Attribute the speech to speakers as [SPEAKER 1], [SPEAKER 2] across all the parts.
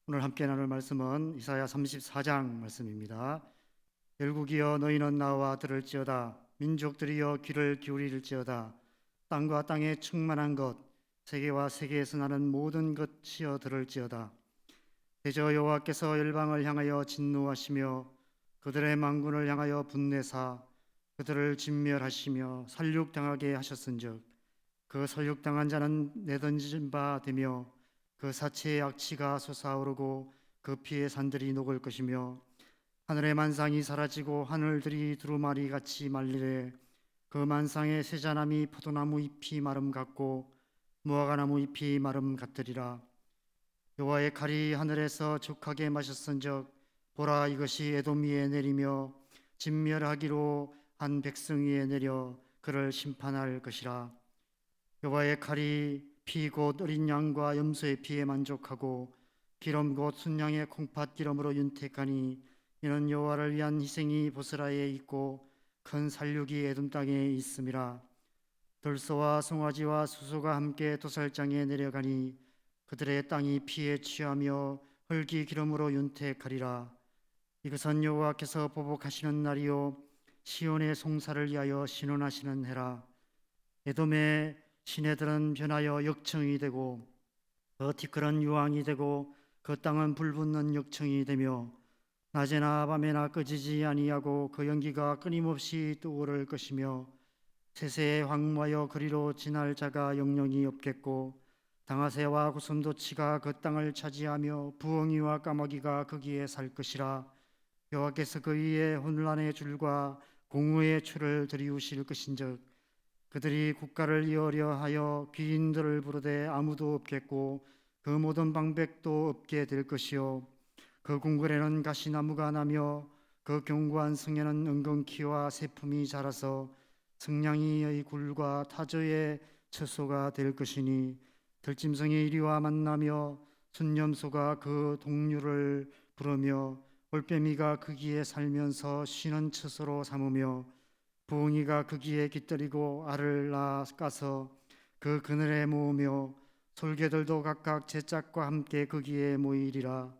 [SPEAKER 1] 오늘 함께 나눌 말씀은 이사야 34장 말씀입니다. 열국이여 너희는 나와 들을지어다. 민족들이여 귀를 기울일지어다. 땅과 땅에 충만한 것, 세계와 세계에서 나는 모든 것이여 들을지어다. 대저 여호와께서 열방을 향하여 진노하시며 그들의 만군을 향하여 분내사 그들을 진멸하시며 살육당하게 하셨은즉 그 살육당한 자는 내던진 바 되며 그 사체의 악취가 솟아오르고 그 피의 산들이 녹을 것이며 하늘의 만상이 사라지고 하늘들이 두루마리 같이 말리래. 그 만상의 세자나무 포도나무 잎이 마름 같고 무화과나무 잎이 마름 같으리라. 여호와의 칼이 하늘에서 족하게 마셨은즉 보라, 이것이 에돔 위에 내리며 진멸하기로 한 백성 위에 내려 그를 심판할 것이라. 여호와의 칼이 피 곧 어린 양과 염소의 피에 만족하고 기름 곧 순양의 콩팥 기름으로 윤택하니 이는 여호와를 위한 희생이 보스라에 있고 큰 살육이 에돔 땅에 있음이라. 들소와 송아지와 수소가 함께 도살장에 내려가니 그들의 땅이 피에 취하며 흙이 기름으로 윤택하리라. 이것은 여호와께서 보복하시는 날이요 시온의 송사를 위하여 신원하시는 해라. 에돔의 시내들은 변하여 역청이 되고 그 티끌은 유황이 되고 그 땅은 불붙는 역청이 되며 낮에나 밤에나 꺼지지 아니하고 그 연기가 끊임없이 떠오를 것이며 세세에 황무하여 그리로 지날 자가 영영이 없겠고 당아새와 고슴도치가 그 땅을 차지하며 부엉이와 까마귀가 거기에 살 것이라. 여호와께서 그 위에 혼란의 줄과 공의의 줄을 들이우실 것인즉 그들이 국가를 이으려 하여 귀인들을 부르되 아무도 없겠고 그 모든 방백도 없게 될 것이요 그 궁궐에는 가시나무가 나며 그 견고한 성에는 은근키와 새품이 자라서 승냥이의 굴과 타조의 처소가 될 것이니 들짐승이 이리와 만나며 순념소가 그 동류를 부르며 올빼미가 거기에 살면서 쉬는 처소로 삼으며 부엉이가 거기에 깃들이고 알을 낳아서 그 그늘에 모으며 솔개들도 각각 제 짝과 함께 거기에 모이리라.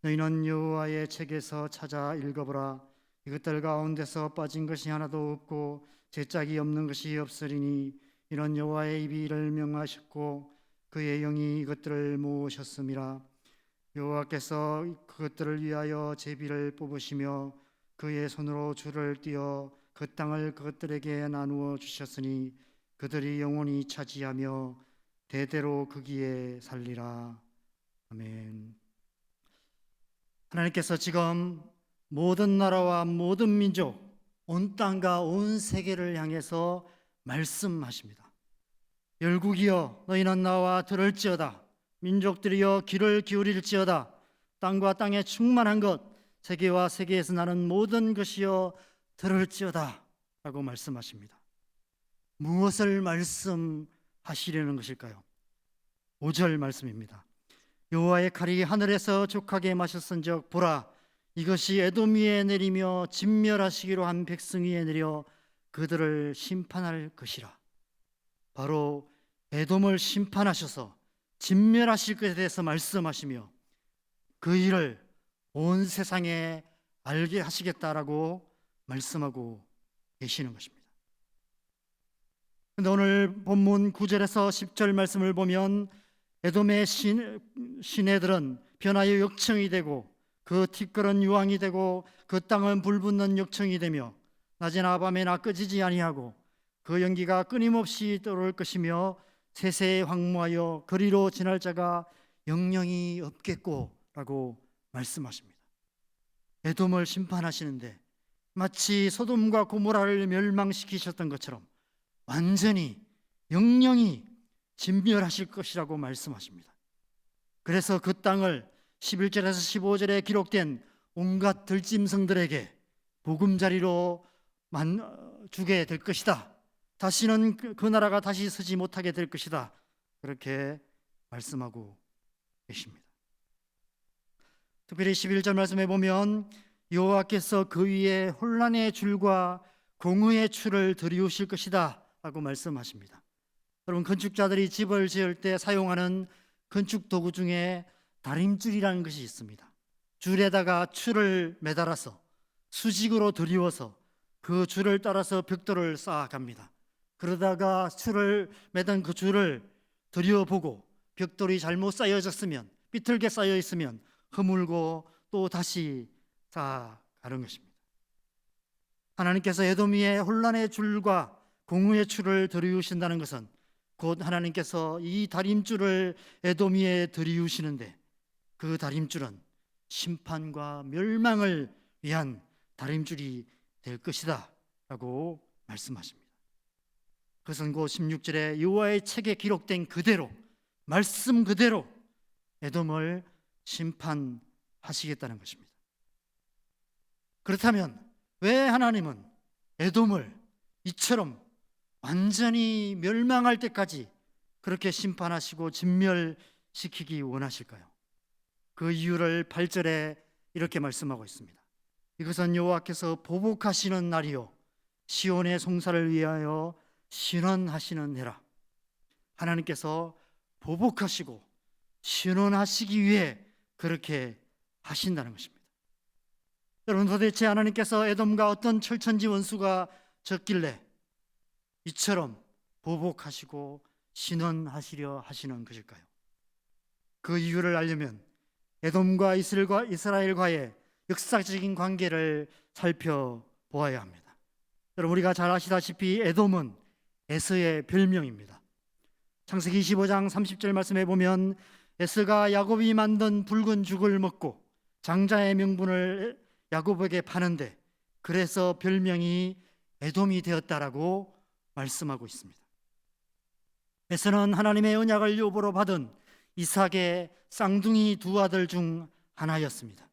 [SPEAKER 1] 너희는 여호와의 책에서 찾아 읽어보라. 이것들 가운데서 빠진 것이 하나도 없고 제 짝이 없는 것이 없으리니 이는 여호와의 입이 이를 명하셨고 그의 영이 이것들을 모으셨음이라. 여호와께서 그것들을 위하여 제비를 뽑으시며 그의 손으로 줄을 띄어 그 땅을 그것들에게 나누어 주셨으니 그들이 영원히 차지하며 대대로 거기에 살리라. 아멘. 하나님께서 지금 모든 나라와 모든 민족, 온 땅과 온 세계를 향해서 말씀하십니다. 열국이여 너희는 나와 들을지어다. 민족들이여 귀를 기울일지어다. 땅과 땅에 충만한 것, 세계와 세계에서 나는 모든 것이여 들을지어다 라고 말씀하십니다. 무엇을 말씀하시려는 것일까요? 5절 말씀입니다. 여호와의 칼이 하늘에서 족하게 마셨은즉 보라, 이것이 에돔 위에 내리며 진멸하시기로 한 백성 위에 내려 그들을 심판할 것이라. 바로 에돔을 심판하셔서 진멸하실 것에 대해서 말씀하시며 그 일을 온 세상에 알게 하시겠다라고 말씀하고 계시는 것입니다. 그런데 오늘 본문 9절에서 10절 말씀을 보면 에돔의 시내들은 변하여 역청이 되고 그 티끌은 유황이 되고 그 땅은 불붙는 역청이 되며 낮에나 밤에나 꺼지지 아니하고 그 연기가 끊임없이 떠오를 것이며 세세에 황무하여 그리로 지날 자가 영영이 없겠고 라고 말씀하십니다. 에돔을 심판하시는데 마치 소돔과 고모라를 멸망시키셨던 것처럼 완전히 영영히 진멸하실 것이라고 말씀하십니다. 그래서 그 땅을 11절에서 15절에 기록된 온갖 들짐승들에게 보금자리로 주게 될 것이다. 다시는 그 나라가 다시 서지 못하게 될 것이다. 그렇게 말씀하고 계십니다. 특별히 11절 말씀에 보면 여호와께서 그 위에 혼란의 줄과 공의의 줄을 들이우실 것이다 라고 말씀하십니다. 여러분, 건축자들이 집을 지을 때 사용하는 건축 도구 중에 다림줄이라는 것이 있습니다. 줄에다가 추를 매달아서 수직으로 드리워서 그 줄을 따라서 벽돌을 쌓아갑니다. 그러다가 추를 매단 그 줄을 들여보고 벽돌이 잘못 쌓여졌으면, 삐뚤게 쌓여 있으면 허물고 또 다시 쌓아가는 것입니다. 하나님께서 에돔의 혼란의 줄과 공의의 줄을 들이우신다는 것은 곧 하나님께서 이 다림줄을 에돔위에 들이우시는데, 그 다림줄은 심판과 멸망을 위한 다림줄이 될 것이다 라고 말씀하십니다. 그것은 곧 16절에 여호와의 책에 기록된 그대로, 말씀 그대로 에돔을 심판하시겠다는 것입니다. 그렇다면 왜 하나님은 에돔을 이처럼 완전히 멸망할 때까지 그렇게 심판하시고 진멸시키기 원하실까요? 그 이유를 8절에 이렇게 말씀하고 있습니다. 이것은 여호와께서 보복하시는 날이요 시온의 송사를 위하여 신원하시는 해라. 하나님께서 보복하시고 신원하시기 위해 그렇게 하신다는 것입니다. 여러분, 도대체 하나님께서 에돔과 어떤 철천지 원수가 적길래 이처럼 보복하시고 신원하시려 하시는 것일까요? 그 이유를 알려면 에돔과 이스라엘과의 역사적인 관계를 살펴보아야 합니다. 여러분, 우리가 잘 아시다시피 에돔은 에서의 별명입니다. 창세기 25장 30절 말씀에 보면 에서가 야곱이 만든 붉은 죽을 먹고 장자의 명분을 야곱에게 파는데 그래서 별명이 에돔이 되었다라고 말씀하고 있습니다. 에서는 하나님의 언약을 유보로 받은 이삭의 쌍둥이 두 아들 중 하나였습니다.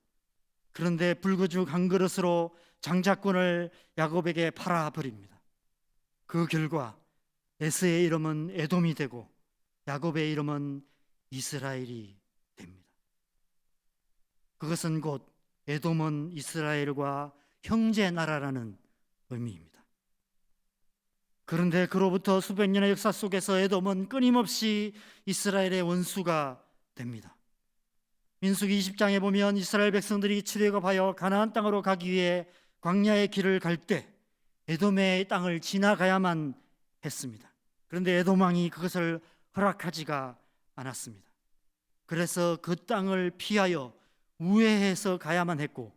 [SPEAKER 1] 그런데 불구죽 한 그릇으로 장자권을 야곱에게 팔아버립니다. 그 결과 에서의 이름은 에돔이 되고 야곱의 이름은 이스라엘이 됩니다. 그것은 곧 에돔은 이스라엘과 형제 나라라는 의미입니다. 그런데 그로부터 수백 년의 역사 속에서 에돔은 끊임없이 이스라엘의 원수가 됩니다. 민수기 20장에 보면 이스라엘 백성들이 출애굽하여 가나안 땅으로 가기 위해 광야의 길을 갈 때 에돔의 땅을 지나가야만 했습니다. 그런데 에돔 왕이 그것을 허락하지가 않았습니다. 그래서 그 땅을 피하여 우회해서 가야만 했고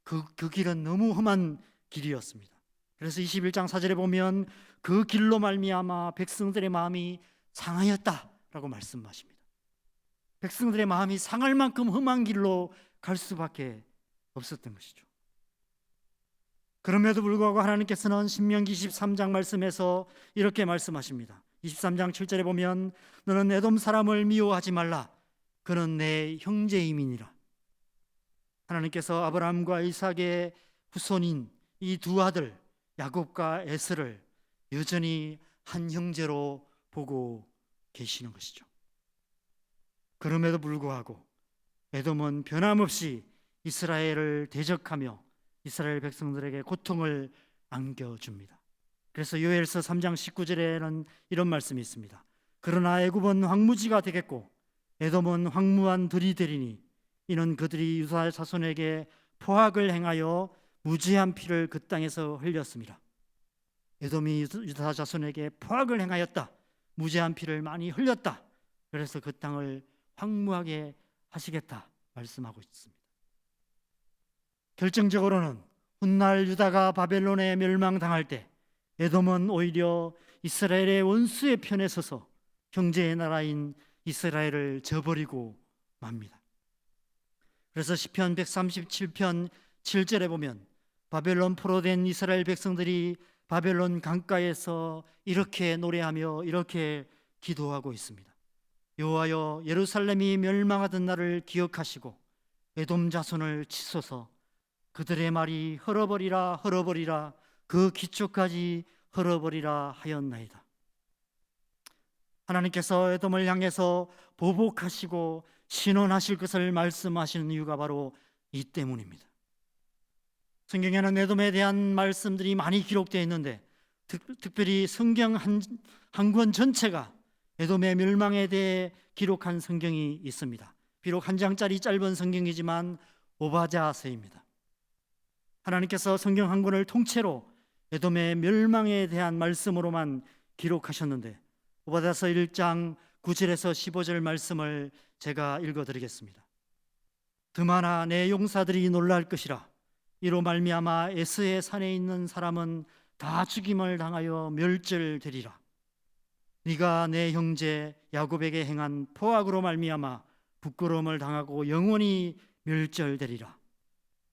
[SPEAKER 1] 그 길은 너무 험한 길이었습니다. 그래서 21장 4절에 보면 그 길로 말미암아 백성들의 마음이 상하였다라고 말씀하십니다. 백성들의 마음이 상할 만큼 험한 길로 갈 수밖에 없었던 것이죠. 그럼에도 불구하고 하나님께서는 신명기 23장 말씀에서 이렇게 말씀하십니다. 23장 7절에 보면 너는 에돔 사람을 미워하지 말라. 그는 내 형제임이니라. 하나님께서 아브라함과 이삭의 후손인 이 두 아들 야곱과 에서를 여전히 한 형제로 보고 계시는 것이죠. 그럼에도 불구하고 에돔은 변함없이 이스라엘을 대적하며 이스라엘 백성들에게 고통을 안겨줍니다. 그래서 요엘서 3장 19절에는 이런 말씀이 있습니다. 그러나 애굽은 황무지가 되겠고 에돔은 황무한 들이 되리니 이는 그들이 유다 자손에게 포악을 행하여 무지한 피를 그 땅에서 흘렸습니다. 에돔이 유다 자손에게 포악을 행하였다. 무지한 피를 많이 흘렸다. 그래서 그 땅을 황무하게 하시겠다 말씀하고 있습니다. 결정적으로는 훗날 유다가 바벨론에 멸망당할 때 에돔은 오히려 이스라엘의 원수의 편에 서서 형제의 나라인 이스라엘을 저버리고 맙니다. 그래서 시편 137편 7절에 보면 바벨론 포로된 이스라엘 백성들이 바벨론 강가에서 이렇게 노래하며 이렇게 기도하고 있습니다. 여호와여, 예루살렘이 멸망하던 날을 기억하시고 에돔 자손을 치소서. 그들의 말이 헐어버리라 헐어버리라 그 기초까지 헐어버리라 하였나이다. 하나님께서 에돔을 향해서 보복하시고 신원하실 것을 말씀하시는 이유가 바로 이 때문입니다. 성경에는 에돔에 대한 말씀들이 많이 기록되어 있는데 특별히 성경 한 권 전체가 에돔의 멸망에 대해 기록한 성경이 있습니다. 비록 한 장짜리 짧은 성경이지만 오바댜서입니다. 하나님께서 성경 한 권을 통째로 에돔의 멸망에 대한 말씀으로만 기록하셨는데 오바댜서 1장 9절에서 15절 말씀을 제가 읽어드리겠습니다. 드마나 내 용사들이 놀랄 것이라. 이로 말미암아 에스의 산에 있는 사람은 다 죽임을 당하여 멸절되리라. 네가 내 형제 야곱에게 행한 포악으로 말미암아 부끄러움을 당하고 영원히 멸절되리라.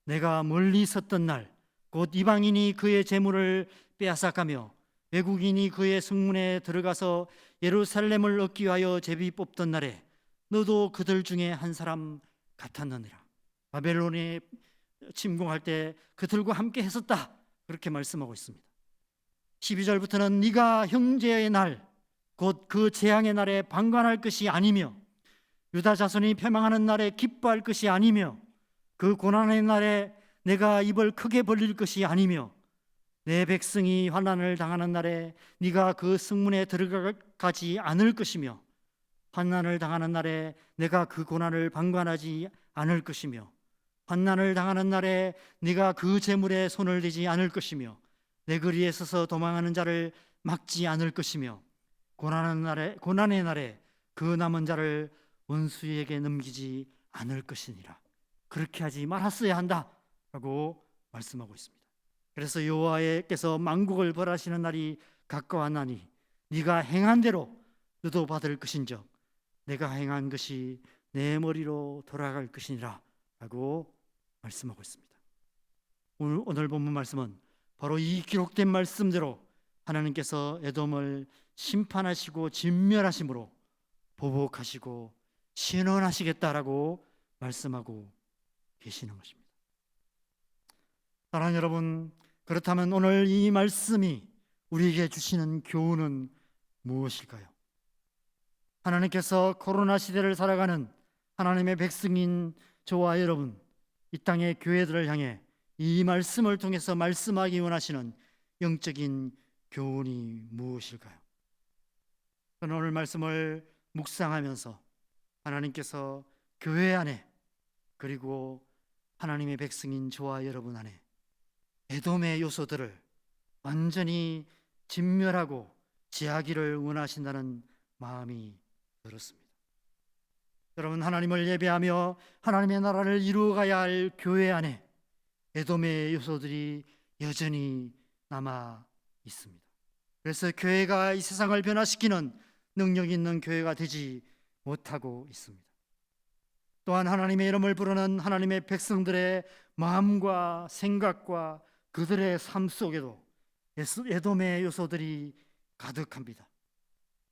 [SPEAKER 1] 내가 멀리 있었던 날 곧 이방인이 그의 재물을 빼앗아가며 외국인이 그의 성문에 들어가서 예루살렘을 얻기 위하여 제비 뽑던 날에 너도 그들 중에 한 사람 같았느니라. 바벨론에 침공할 때 그들과 함께 했었다. 그렇게 말씀하고 있습니다. 12절부터는 네가 형제의 날 곧 그 재앙의 날에 방관할 것이 아니며 유다 자손이 패망하는 날에 기뻐할 것이 아니며 그 고난의 날에 내가 입을 크게 벌릴 것이 아니며 내 백성이 환난을 당하는 날에 네가 그 성문에 들어가지 않을 것이며 환난을 당하는 날에 내가 그 고난을 방관하지 않을 것이며 환난을 당하는 날에 네가 그 재물에 손을 대지 않을 것이며 내 거리에 서서 도망하는 자를 막지 않을 것이며 고난의 날에 그 남은 자를 원수에게 넘기지 않을 것이니라. 그렇게 하지 말았어야 한다라고 말씀하고 있습니다. 그래서 여호와께서 만국을 벌하시는 날이 가까웠나니 네가 행한 대로 너도 받을 것인즉 내가 행한 것이 내 머리로 돌아갈 것이니라 라고 말씀하고 있습니다. 오늘 본문 말씀은 바로 이 기록된 말씀대로 하나님께서 에돔을 심판하시고 진멸하심으로 보복하시고 신원하시겠다라고 말씀하고 계시는 것입니다. 사랑하는 여러분, 그렇다면 오늘 이 말씀이 우리에게 주시는 교훈은 무엇일까요? 하나님께서 코로나 시대를 살아가는 하나님의 백성인 저와 여러분, 이 땅의 교회들을 향해 이 말씀을 통해서 말씀하기 원하시는 영적인 교훈이 무엇일까요? 저는 오늘 말씀을 묵상하면서 하나님께서 교회 안에 그리고 하나님의 백성인 저와 여러분 안에 에돔의 요소들을 완전히 진멸하고 제하기를 원하신다는 마음이 들었습니다. 여러분, 하나님을 예배하며 하나님의 나라를 이루어가야 할 교회 안에 에돔의 요소들이 여전히 남아 있습니다. 그래서 교회가 이 세상을 변화시키는 능력 있는 교회가 되지 못하고 있습니다. 또한 하나님의 이름을 부르는 하나님의 백성들의 마음과 생각과 그들의 삶 속에도 에돔의 요소들이 가득합니다.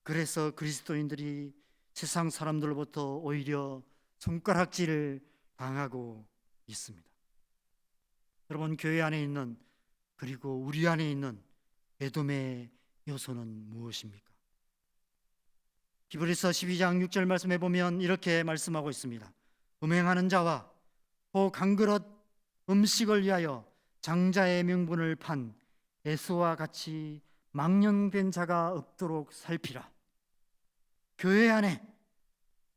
[SPEAKER 1] 그래서 그리스도인들이 세상 사람들로부터 오히려 손가락질을 당하고 있습니다. 여러분, 교회 안에 있는 그리고 우리 안에 있는 에돔의 요소는 무엇입니까? 히브리서 12장 6절 말씀에 보면 이렇게 말씀하고 있습니다. 음행하는 자와 혹 한 그릇 음식을 위하여 장자의 명분을 판 에서와 같이 망령된 자가 없도록 살피라. 교회 안에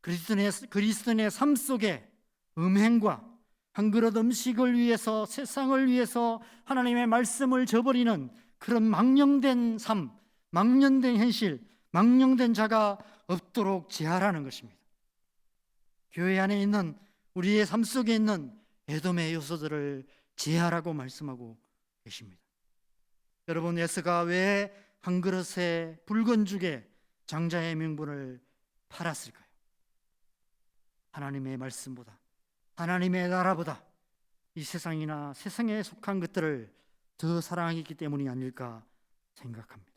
[SPEAKER 1] 그리스도인의 삶 속에 음행과 한 그릇 음식을 위해서 세상을 위해서 하나님의 말씀을 저버리는 그런 망령된 삶, 망령된 현실, 망령된 자가 없도록 제하라는 것입니다. 교회 안에 있는 우리의 삶 속에 있는 에돔의 요소들을 제하라고 말씀하고 계십니다. 여러분, 에스가 왜 한 그릇의 붉은 죽에 장자의 명분을 팔았을까요? 하나님의 말씀보다, 하나님의 나라보다 이 세상이나 세상에 속한 것들을 더 사랑하기 때문이 아닐까 생각합니다.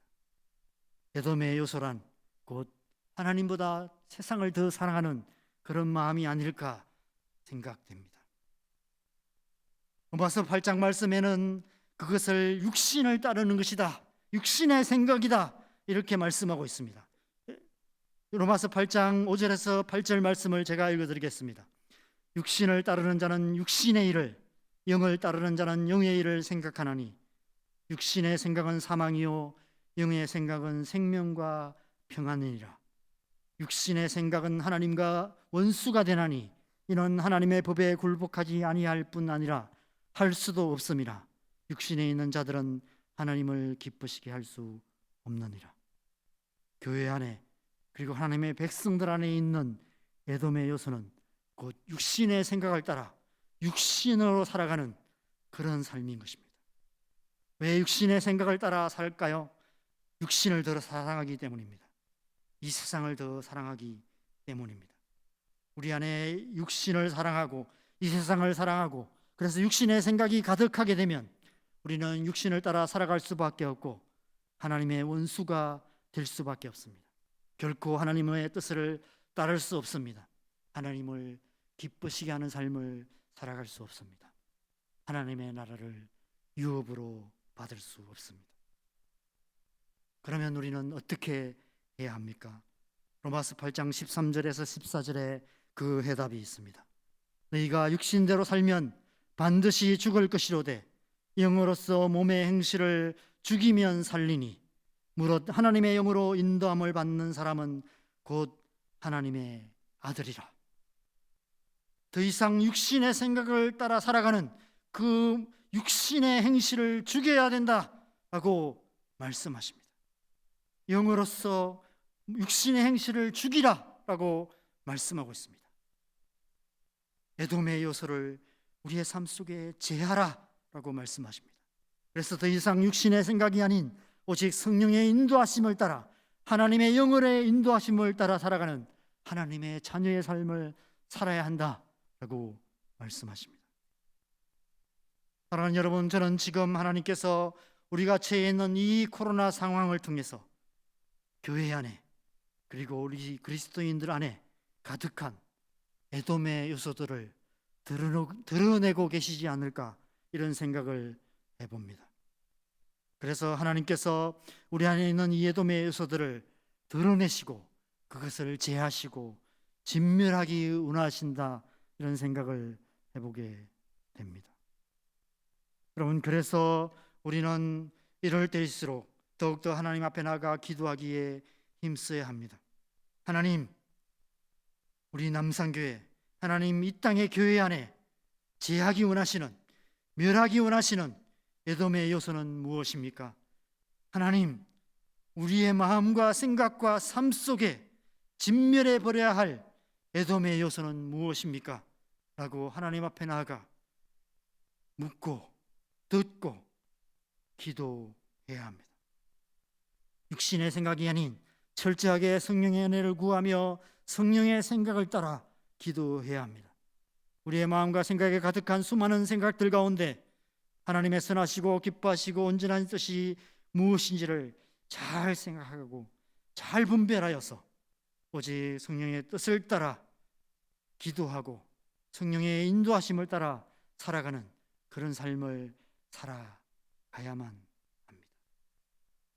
[SPEAKER 1] 에돔의 요소란 곧 하나님보다 세상을 더 사랑하는 그런 마음이 아닐까 생각됩니다. 로마서 8장 말씀에는 그것을 육신을 따르는 것이다, 육신의 생각이다, 이렇게 말씀하고 있습니다. 로마서 8장 5절에서 8절 말씀을 제가 읽어드리겠습니다. 육신을 따르는 자는 육신의 일을, 영을 따르는 자는 영의 일을 생각하나니 육신의 생각은 사망이요 영의 생각은 생명과 평안이니라. 육신의 생각은 하나님과 원수가 되나니 이는 하나님의 법에 굴복하지 아니할 뿐 아니라 할 수도 없음이라. 육신에 있는 자들은 하나님을 기쁘시게 할 수 없느니라. 교회 안에 그리고 하나님의 백성들 안에 있는 에돔의 요소는 곧 육신의 생각을 따라 육신으로 살아가는 그런 삶인 것입니다. 왜 육신의 생각을 따라 살까요? 육신을 더 사랑하기 때문입니다. 이 세상을 더 사랑하기 때문입니다. 우리 안에 육신을 사랑하고 이 세상을 사랑하고 그래서 육신의 생각이 가득하게 되면 우리는 육신을 따라 살아갈 수밖에 없고 하나님의 원수가 될 수밖에 없습니다. 결코 하나님의 뜻을 따를 수 없습니다. 하나님을 기쁘시게 하는 삶을 살아갈 수 없습니다. 하나님의 나라를 유업으로 받을 수 없습니다. 그러면 우리는 어떻게 해야 합니까? 로마서 8장 13절에서 14절에 그 해답이 있습니다. 너희가 육신대로 살면 반드시 죽을 것이로되 영으로서 몸의 행실을 죽이면 살리니 무릇 하나님의 영으로 인도함을 받는 사람은 곧 하나님의 아들이라. 더 이상 육신의 생각을 따라 살아가는 그 육신의 행실을 죽여야 된다라고 말씀하십니다. 영으로서 육신의 행실을 죽이라라고 말씀하고 있습니다. 에돔의 요소를 우리의 삶 속에 제하라라고 말씀하십니다. 그래서 더 이상 육신의 생각이 아닌 오직 성령의 인도하심을 따라 하나님의 영혼의 인도하심을 따라 살아가는 하나님의 자녀의 삶을 살아야 한다라고 말씀하십니다. 사랑하는 여러분, 저는 지금 하나님께서 우리가 처해 있는 이 코로나 상황을 통해서 교회 안에 그리고 우리 그리스도인들 안에 가득한 에돔의 요소들을 드러내고 계시지 않을까 이런 생각을 해봅니다. 그래서 하나님께서 우리 안에 있는 이 에돔의 요소들을 드러내시고 그것을 제하시고 진멸하기 원하신다 이런 생각을 해보게 됩니다. 여러분, 그래서 우리는 이럴 때일수록 더욱더 하나님 앞에 나가 기도하기에 힘써야 합니다. 하나님, 우리 남산교회, 하나님 이 땅의 교회 안에 제하기 원하시는, 멸하기 원하시는 에돔의 요소는 무엇입니까? 하나님, 우리의 마음과 생각과 삶 속에 진멸해 버려야 할 에돔의 요소는 무엇입니까? 라고 하나님 앞에 나아가 묻고 듣고 기도해야 합니다. 육신의 생각이 아닌 철저하게 성령의 은혜를 구하며 성령의 생각을 따라 기도해야 합니다. 우리의 마음과 생각에 가득한 수많은 생각들 가운데 하나님의 선하시고 기뻐하시고 온전한 뜻이 무엇인지를 잘 생각하고 잘 분별하여서 오직 성령의 뜻을 따라 기도하고 성령의 인도하심을 따라 살아가는 그런 삶을 살아가야만 합니다.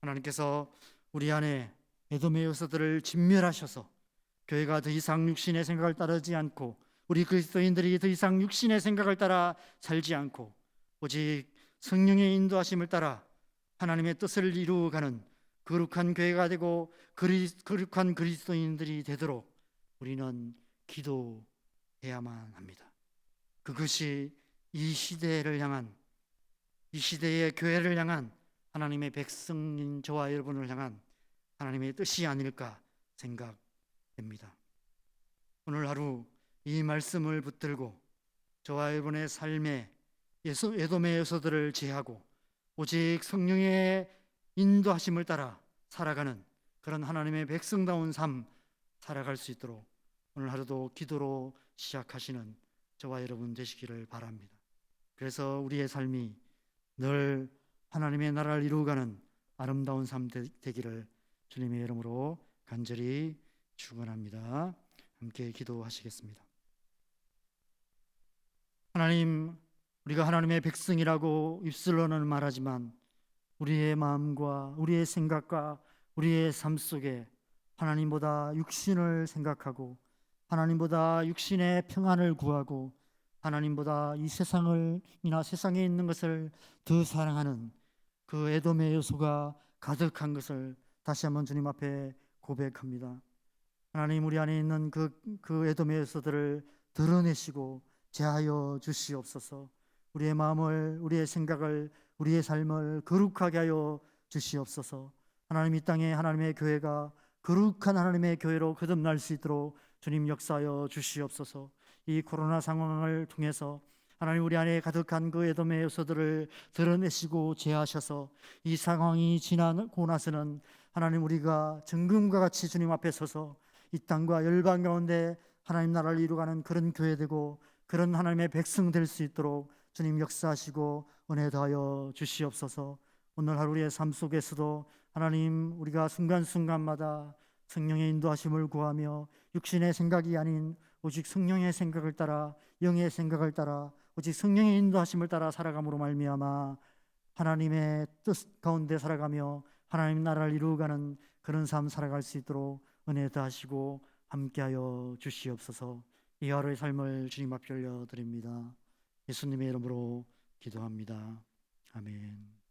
[SPEAKER 1] 하나님께서 우리 안에 에돔의 요소들을 진멸하셔서 교회가 더 이상 육신의 생각을 따르지 않고 우리 그리스도인들이 더 이상 육신의 생각을 따라 살지 않고 오직 성령의 인도하심을 따라 하나님의 뜻을 이루어가는 거룩한 교회가 되고 거룩한 그리스도인들이 되도록 우리는 기도해야만 합니다. 그것이 이 시대를 향한, 이 시대의 교회를 향한 하나님의 백성인 저와 여러분을 향한 하나님의 뜻이 아닐까 생각됩니다. 오늘 하루 이 말씀을 붙들고 저와 여러분의 삶에 에돔의 요소들을 제하고 오직 성령의 인도하심을 따라 살아가는 그런 하나님의 백성다운 삶 살아갈 수 있도록 오늘 하루도 기도로 시작하시는 저와 여러분 되시기를 바랍니다. 그래서 우리의 삶이 늘 하나님의 나라를 이루어가는 아름다운 삶 되기를 주님의 이름으로 간절히 축원합니다. 함께 기도하시겠습니다. 하나님, 우리가 하나님의 백성이라고 입술로는 말하지만 우리의 마음과 우리의 생각과 우리의 삶 속에 하나님보다 육신을 생각하고 하나님보다 육신의 평안을 구하고 하나님보다 이 세상이나 세상에 있는 것을 더 사랑하는 그 에돔의 요소가 가득한 것을 다시 한번 주님 앞에 고백합니다. 하나님, 우리 안에 있는 그 에돔의 요소들을 드러내시고 제하여 주시옵소서. 우리의 마음을, 우리의 생각을, 우리의 삶을 거룩하게 하여 주시옵소서. 하나님, 이 땅에 하나님의 교회가 거룩한 하나님의 교회로 거듭날 수 있도록 주님 역사하여 주시옵소서. 이 코로나 상황을 통해서 하나님, 우리 안에 가득한 그 에돔의 요소들을 드러내시고 제하셔서 이 상황이 지나고 나서는 하나님, 우리가 정금과 같이 주님 앞에 서서 이 땅과 열방 가운데 하나님 나라를 이루가는 그런 교회 되고 그런 하나님의 백성 될 수 있도록 주님 역사하시고 은혜 더하여 주시옵소서. 오늘 하루 우리의 삶 속에서도 하나님, 우리가 순간순간마다 성령의 인도하심을 구하며 육신의 생각이 아닌 오직 성령의 생각을 따라, 영의 생각을 따라, 오직 성령의 인도하심을 따라 살아감으로 말미암아 하나님의 뜻 가운데 살아가며 하나님 나라를 이루어가는 그런 삶 살아갈 수 있도록 은혜 더하시고 함께하여 주시옵소서. 이 하루의 삶을 주님 앞에 올려드립니다. 예수님의 이름으로 기도합니다. 아멘.